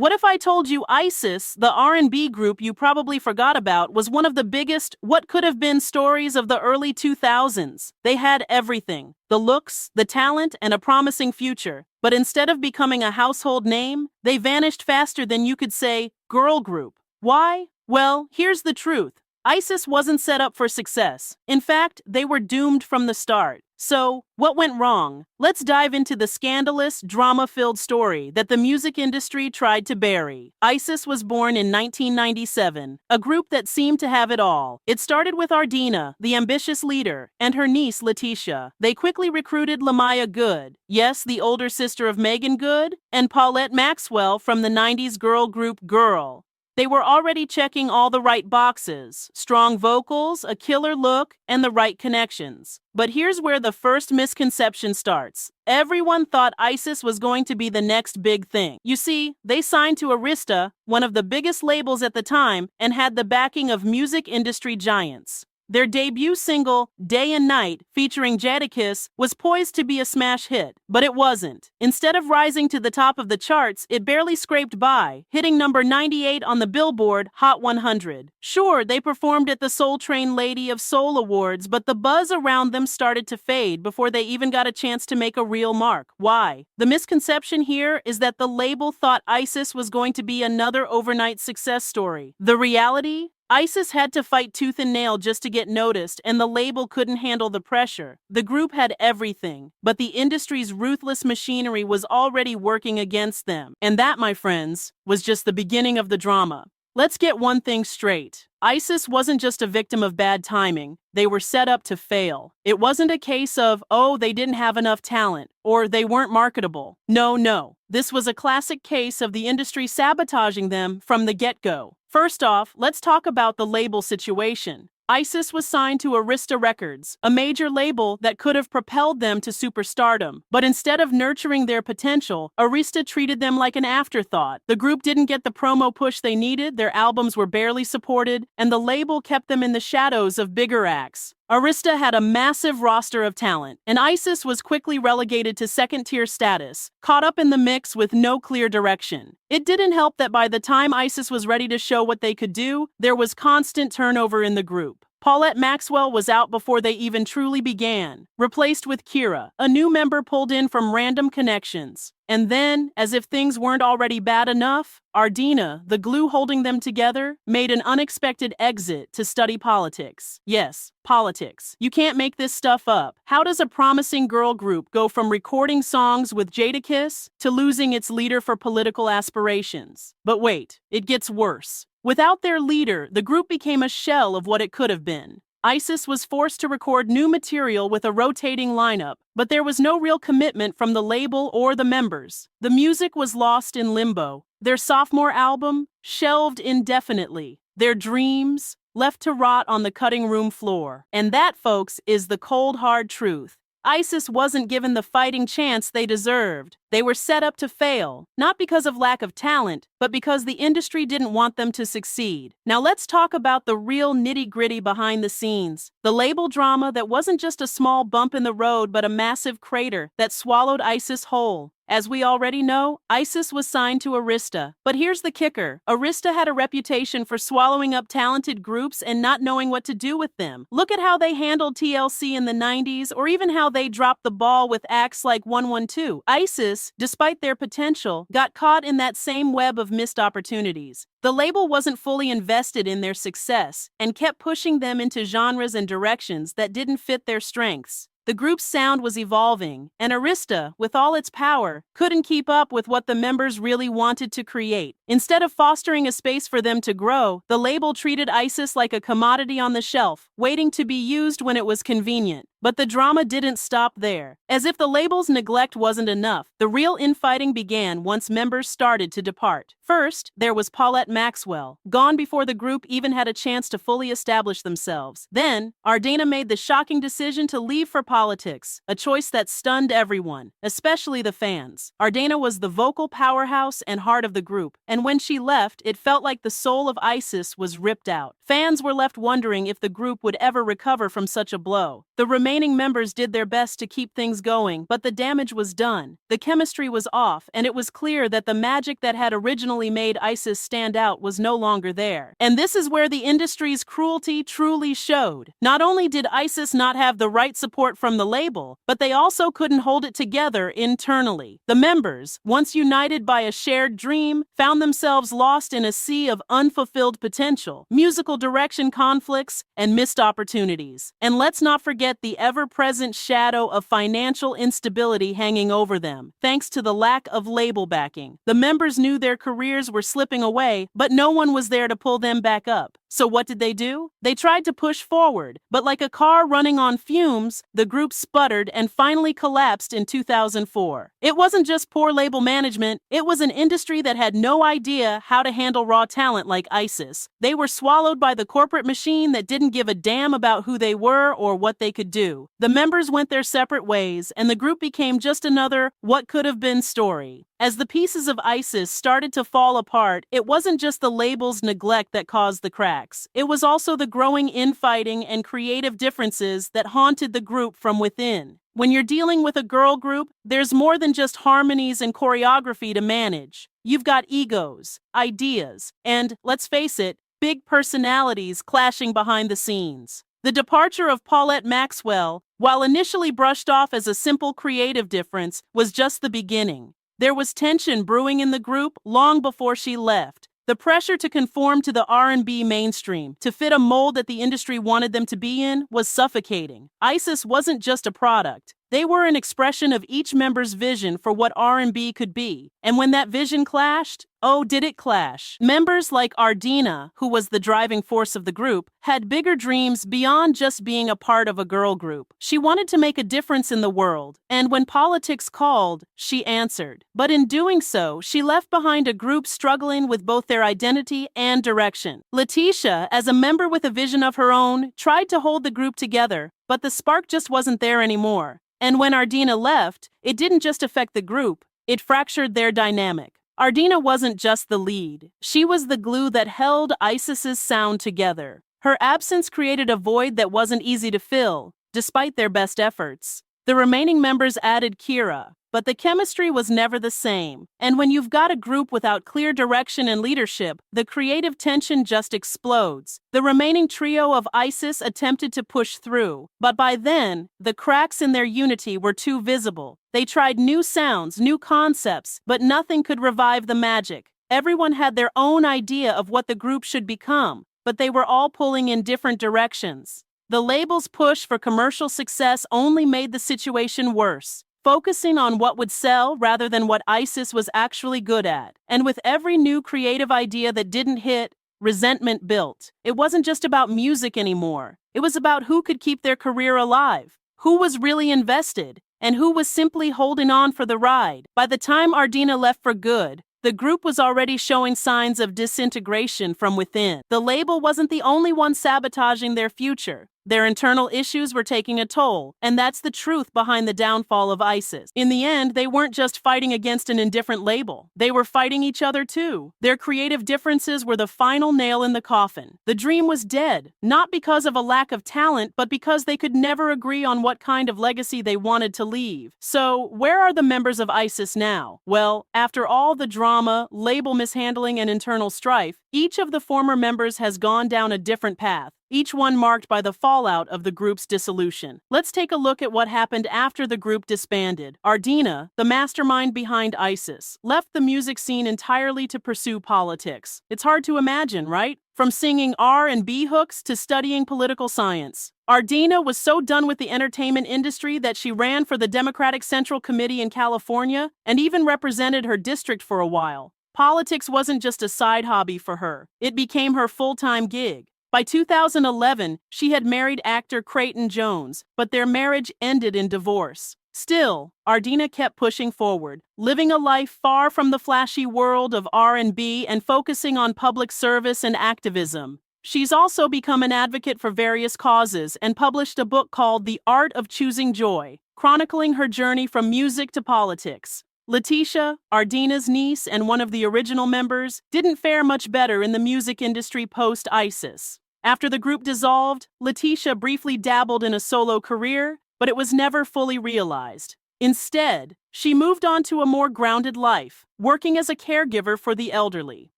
What if I told you ISYSS, the R&B group you probably forgot about, was one of the biggest what could have been stories of the early 2000s? They had everything: the looks, the talent, and a promising future. But instead of becoming a household name, they vanished faster than you could say girl group. Why? Well, here's the truth. ISYSS wasn't set up for success. In fact, they were doomed from the start. So, what went wrong? Let's dive into the scandalous, drama-filled story that the music industry tried to bury. ISYSS was born in 1997, a group that seemed to have it all. It started with Ardena, the ambitious leader, and her niece Leticia. They quickly recruited Lamaya Goode, yes, the older sister of Megan Goode, and Paulette Maxwell from the 90s girl group Girl. They were already checking all the right boxes: strong vocals, a killer look, and the right connections. But here's where the first misconception starts. Everyone thought ISYSS was going to be the next big thing. You see, they signed to Ardena, one of the biggest labels at the time, and had the backing of music industry giants. Their debut single, Day and Night, featuring Jadakiss, was poised to be a smash hit, but it wasn't. Instead of rising to the top of the charts, it barely scraped by, hitting number 98 on the Billboard Hot 100. Sure, they performed at the Soul Train Lady of Soul Awards, but the buzz around them started to fade before they even got a chance to make a real mark. Why? The misconception here is that the label thought ISYSS was going to be another overnight success story. The reality? ISYSS had to fight tooth and nail just to get noticed, and the label couldn't handle the pressure. The group had everything, but the industry's ruthless machinery was already working against them. And that, my friends, was just the beginning of the drama. Let's get one thing straight. ISYSS wasn't just a victim of bad timing. They were set up to fail. It wasn't a case of, oh, they didn't have enough talent, or they weren't marketable. No. This was a classic case of the industry sabotaging them from the get-go. First off, let's talk about the label situation. ISYSS was signed to Ardena Records, a major label that could have propelled them to superstardom. But instead of nurturing their potential, Ardena treated them like an afterthought. The group didn't get the promo push they needed, their albums were barely supported, and the label kept them in the shadows of bigger acts. Ardena had a massive roster of talent, and ISYSS was quickly relegated to second-tier status, caught up in the mix with no clear direction. It didn't help that by the time ISYSS was ready to show what they could do, there was constant turnover in the group. Paulette Maxwell was out before they even truly began, replaced with Kira, a new member pulled in from random connections. And then, as if things weren't already bad enough, Ardena, the glue holding them together, made an unexpected exit to study politics. Yes, politics. You can't make this stuff up. How does a promising girl group go from recording songs with Jadakiss to losing its leader for political aspirations? But wait, it gets worse. Without their leader, the group became a shell of what it could have been. ISYSS was forced to record new material with a rotating lineup, but there was no real commitment from the label or the members. The music was lost in limbo. Their sophomore album, shelved indefinitely. Their dreams, left to rot on the cutting room floor. And that, folks, is the cold, hard truth. ISYSS wasn't given the fighting chance they deserved. They were set up to fail, not because of lack of talent, but because the industry didn't want them to succeed. Now let's talk about the real nitty-gritty behind the scenes. The label drama that wasn't just a small bump in the road, but a massive crater that swallowed ISYSS whole. As we already know, ISYSS was signed to Ardena. But here's the kicker. Ardena had a reputation for swallowing up talented groups and not knowing what to do with them. Look at how they handled TLC in the 90s, or even how they dropped the ball with acts like 112. ISYSS, despite their potential, got caught in that same web of missed opportunities. The label wasn't fully invested in their success and kept pushing them into genres and directions that didn't fit their strengths. The group's sound was evolving, and Ardena, with all its power, couldn't keep up with what the members really wanted to create. Instead of fostering a space for them to grow, the label treated ISYSS like a commodity on the shelf, waiting to be used when it was convenient. But the drama didn't stop there. As if the label's neglect wasn't enough, the real infighting began once members started to depart. First, there was Paulette Maxwell, gone before the group even had a chance to fully establish themselves. Then, Ardena made the shocking decision to leave for politics, a choice that stunned everyone, especially the fans. Ardena was the vocal powerhouse and heart of the group, and when she left, it felt like the soul of ISYSS was ripped out. Fans were left wondering if the group would ever recover from such a blow. The remaining members did their best to keep things going, but the damage was done. The chemistry was off, and it was clear that the magic that had originally made ISYSS stand out was no longer there. And this is where the industry's cruelty truly showed. Not only did ISYSS not have the right support from the label, but they also couldn't hold it together internally. The members, once united by a shared dream, found themselves lost in a sea of unfulfilled potential, musical direction conflicts, and missed opportunities. And let's not forget the ever-present shadow of financial instability hanging over them, thanks to the lack of label backing. The members knew their careers were slipping away, but no one was there to pull them back up. So what did they do? They tried to push forward, but like a car running on fumes, the group sputtered and finally collapsed in 2004. It wasn't just poor label management, it was an industry that had no idea how to handle raw talent like ISYSS. They were swallowed by the corporate machine that didn't give a damn about who they were or what they could do. The members went their separate ways, and the group became just another what could have been story. As the pieces of ISYSS started to fall apart, it wasn't just the label's neglect that caused the cracks. It was also the growing infighting and creative differences that haunted the group from within. When you're dealing with a girl group, there's more than just harmonies and choreography to manage. You've got egos, ideas, and, let's face it, big personalities clashing behind the scenes. The departure of Paulette Maxwell, while initially brushed off as a simple creative difference, was just the beginning. There was tension brewing in the group long before she left. The pressure to conform to the R&B mainstream, to fit a mold that the industry wanted them to be in, was suffocating. ISYSS wasn't just a product. They were an expression of each member's vision for what R&B could be. And when that vision clashed, oh, did it clash? Members like Ardena, who was the driving force of the group, had bigger dreams beyond just being a part of a girl group. She wanted to make a difference in the world, and when politics called, she answered. But in doing so, she left behind a group struggling with both their identity and direction. Leticia, as a member with a vision of her own, tried to hold the group together, but the spark just wasn't there anymore. And when Ardena left, it didn't just affect the group, it fractured their dynamic. Ardena wasn't just the lead. She was the glue that held ISYSS's sound together. Her absence created a void that wasn't easy to fill, despite their best efforts. The remaining members added Kira, but the chemistry was never the same. And when you've got a group without clear direction and leadership, the creative tension just explodes. The remaining trio of ISYSS attempted to push through, but by then, the cracks in their unity were too visible. They tried new sounds, new concepts, but nothing could revive the magic. Everyone had their own idea of what the group should become, but they were all pulling in different directions. The label's push for commercial success only made the situation worse, focusing on what would sell rather than what ISYSS was actually good at. And with every new creative idea that didn't hit, resentment built. It wasn't just about music anymore. It was about who could keep their career alive, who was really invested, and who was simply holding on for the ride. By the time Ardena left for good, the group was already showing signs of disintegration from within. The label wasn't the only one sabotaging their future. Their internal issues were taking a toll, and that's the truth behind the downfall of ISYSS. In the end, they weren't just fighting against an indifferent label. They were fighting each other too. Their creative differences were the final nail in the coffin. The dream was dead, not because of a lack of talent, but because they could never agree on what kind of legacy they wanted to leave. So, where are the members of ISYSS now? Well, after all the drama, label mishandling, and internal strife, each of the former members has gone down a different path, each one marked by the fallout of the group's dissolution. Let's take a look at what happened after the group disbanded. Ardena, the mastermind behind ISYSS, left the music scene entirely to pursue politics. It's hard to imagine, right? From singing R&B hooks to studying political science. Ardena was so done with the entertainment industry that she ran for the Democratic Central Committee in California and even represented her district for a while. Politics wasn't just a side hobby for her. It became her full-time gig. By 2011, she had married actor Creighton Jones, but their marriage ended in divorce. Still, Ardena kept pushing forward, living a life far from the flashy world of R&B and focusing on public service and activism. She's also become an advocate for various causes and published a book called The Art of Choosing Joy, chronicling her journey from music to politics. Leticia, Ardena's niece and one of the original members, didn't fare much better in the music industry post-ISYSS. After the group dissolved, Leticia briefly dabbled in a solo career, but it was never fully realized. Instead, she moved on to a more grounded life, working as a caregiver for the elderly.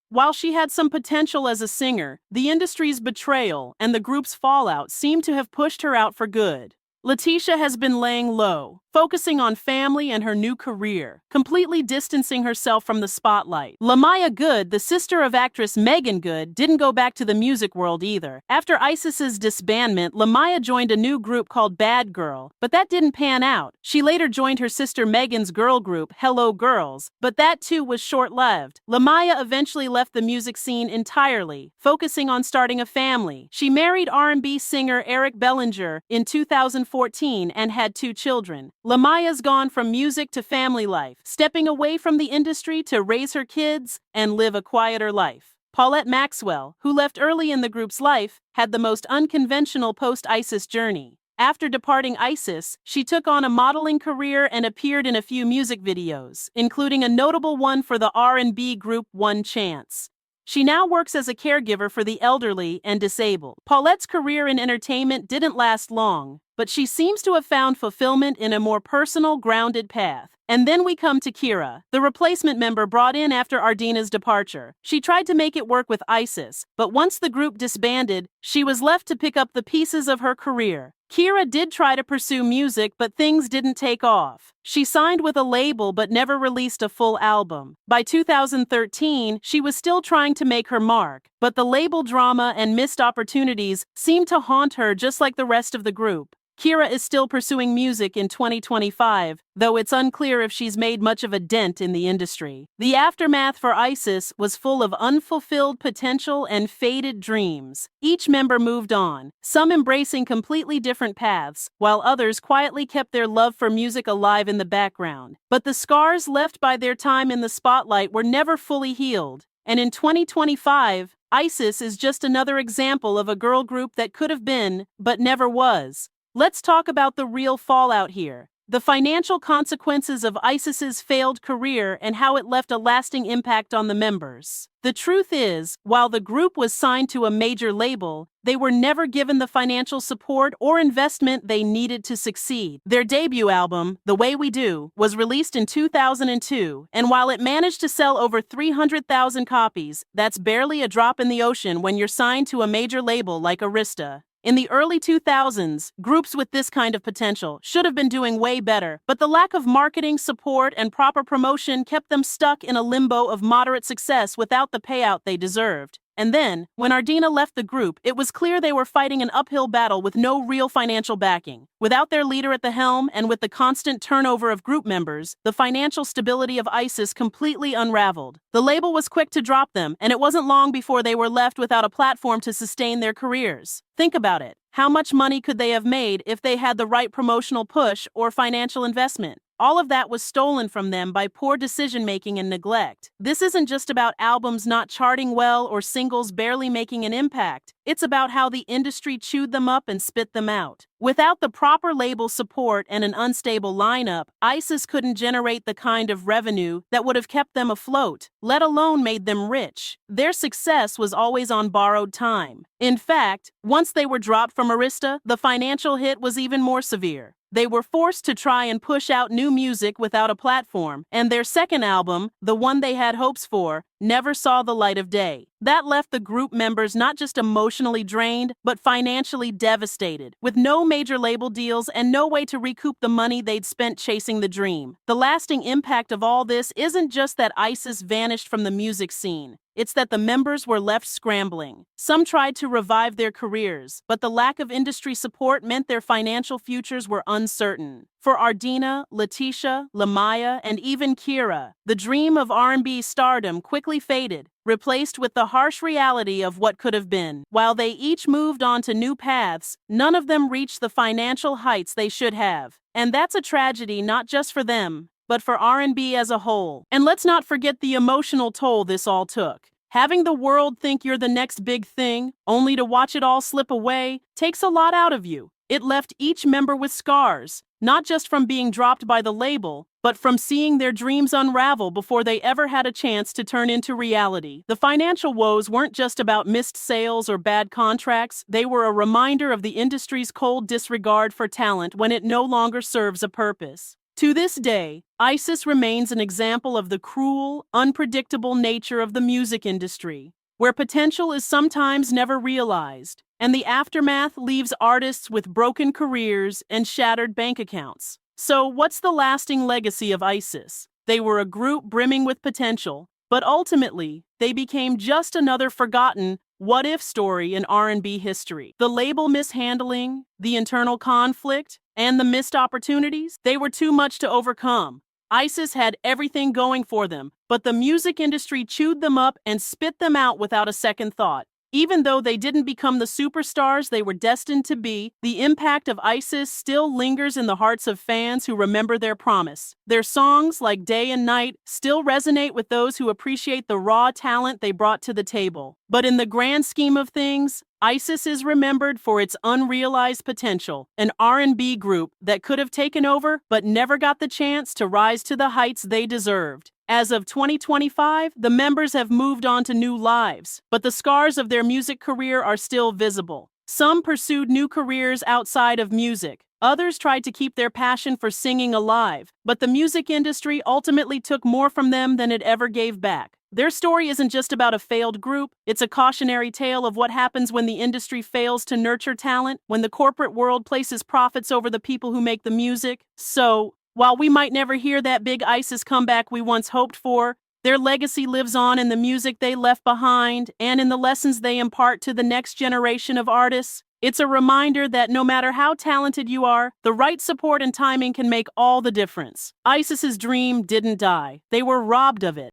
While she had some potential as a singer, the industry's betrayal and the group's fallout seemed to have pushed her out for good. Leticia has been laying low, focusing on family and her new career, completely distancing herself from the spotlight. Lamaya Goode, the sister of actress Megan Goode, didn't go back to the music world either. After ISYSS's disbandment, Lamaya joined a new group called Bad Girl, but that didn't pan out. She later joined her sister Megan's girl group, Hello Girls, but that too was short-lived. Lamaya eventually left the music scene entirely, focusing on starting a family. She married R&B singer Eric Bellinger in 2014 and had 2 children. Lamaya's gone from music to family life, stepping away from the industry to raise her kids and live a quieter life. Paulette Maxwell, who left early in the group's life, had the most unconventional post-ISYSS journey. After departing ISYSS, she took on a modeling career and appeared in a few music videos, including a notable one for the R&B group One Chance. She now works as a caregiver for the elderly and disabled. Paulette's career in entertainment didn't last long, but she seems to have found fulfillment in a more personal, grounded path. And then we come to Kira, the replacement member brought in after Ardena's departure. She tried to make it work with ISYSS, but once the group disbanded, she was left to pick up the pieces of her career. Kira did try to pursue music, but things didn't take off. She signed with a label but never released a full album. By 2013, she was still trying to make her mark, but the label drama and missed opportunities seemed to haunt her just like the rest of the group. Kira is still pursuing music in 2025, though it's unclear if she's made much of a dent in the industry. The aftermath for ISYSS was full of unfulfilled potential and faded dreams. Each member moved on, some embracing completely different paths, while others quietly kept their love for music alive in the background. But the scars left by their time in the spotlight were never fully healed. And in 2025, ISYSS is just another example of a girl group that could have been, but never was. Let's talk about the real fallout here. The financial consequences of ISYSS's failed career and how it left a lasting impact on the members. The truth is, while the group was signed to a major label, they were never given the financial support or investment they needed to succeed. Their debut album, The Way We Do, was released in 2002, and while it managed to sell over 300,000 copies, that's barely a drop in the ocean when you're signed to a major label like Arista. In the early 2000s, groups with this kind of potential should have been doing way better, but the lack of marketing support and proper promotion kept them stuck in a limbo of moderate success without the payout they deserved. And then, when Ardena left the group, it was clear they were fighting an uphill battle with no real financial backing. Without their leader at the helm and with the constant turnover of group members, the financial stability of ISYSS completely unraveled. The label was quick to drop them, and it wasn't long before they were left without a platform to sustain their careers. Think about it. How much money could they have made if they had the right promotional push or financial investment? All of that was stolen from them by poor decision-making and neglect. This isn't just about albums not charting well or singles barely making an impact. It's about how the industry chewed them up and spit them out. Without the proper label support and an unstable lineup, ISYSS couldn't generate the kind of revenue that would have kept them afloat, let alone made them rich. Their success was always on borrowed time. In fact, once they were dropped from Arista, the financial hit was even more severe. They were forced to try and push out new music without a platform, and their second album, the one they had hopes for, never saw the light of day. That left the group members not just emotionally drained, but financially devastated, with no major label deals and no way to recoup the money they'd spent chasing the dream. The lasting impact of all this isn't just that ISYSS vanished from the music scene. It's that the members were left scrambling. Some tried to revive their careers, but the lack of industry support meant their financial futures were uncertain. For Ardena, Leticia, Lamaya, and even Kira, the dream of R&B stardom quickly faded, replaced with the harsh reality of what could have been. While they each moved on to new paths, none of them reached the financial heights they should have. And that's a tragedy not just for them, but for R&B as a whole. And let's not forget the emotional toll this all took. Having the world think you're the next big thing, only to watch it all slip away, takes a lot out of you. It left each member with scars, not just from being dropped by the label, but from seeing their dreams unravel before they ever had a chance to turn into reality. The financial woes weren't just about missed sales or bad contracts, they were a reminder of the industry's cold disregard for talent when it no longer serves a purpose. To this day, ISYSS remains an example of the cruel, unpredictable nature of the music industry, where potential is sometimes never realized, and the aftermath leaves artists with broken careers and shattered bank accounts. So, what's the lasting legacy of ISYSS? They were a group brimming with potential, but ultimately, they became just another forgotten what-if story in R&B history. The label mishandling, the internal conflict, and the missed opportunities, they were too much to overcome. ISYSS had everything going for them, but the music industry chewed them up and spit them out without a second thought. Even though they didn't become the superstars they were destined to be, the impact of ISYSS still lingers in the hearts of fans who remember their promise. Their songs, like Day and Night, still resonate with those who appreciate the raw talent they brought to the table. But in the grand scheme of things, ISYSS is remembered for its unrealized potential, an R&B group that could have taken over but never got the chance to rise to the heights they deserved. As of 2025, the members have moved on to new lives, but the scars of their music career are still visible. Some pursued new careers outside of music. Others tried to keep their passion for singing alive, but the music industry ultimately took more from them than it ever gave back. Their story isn't just about a failed group, it's a cautionary tale of what happens when the industry fails to nurture talent, when the corporate world places profits over the people who make the music. So, while we might never hear that big ISYSS comeback we once hoped for, their legacy lives on in the music they left behind and in the lessons they impart to the next generation of artists. It's a reminder that no matter how talented you are, the right support and timing can make all the difference. ISYSS's dream didn't die. They were robbed of it.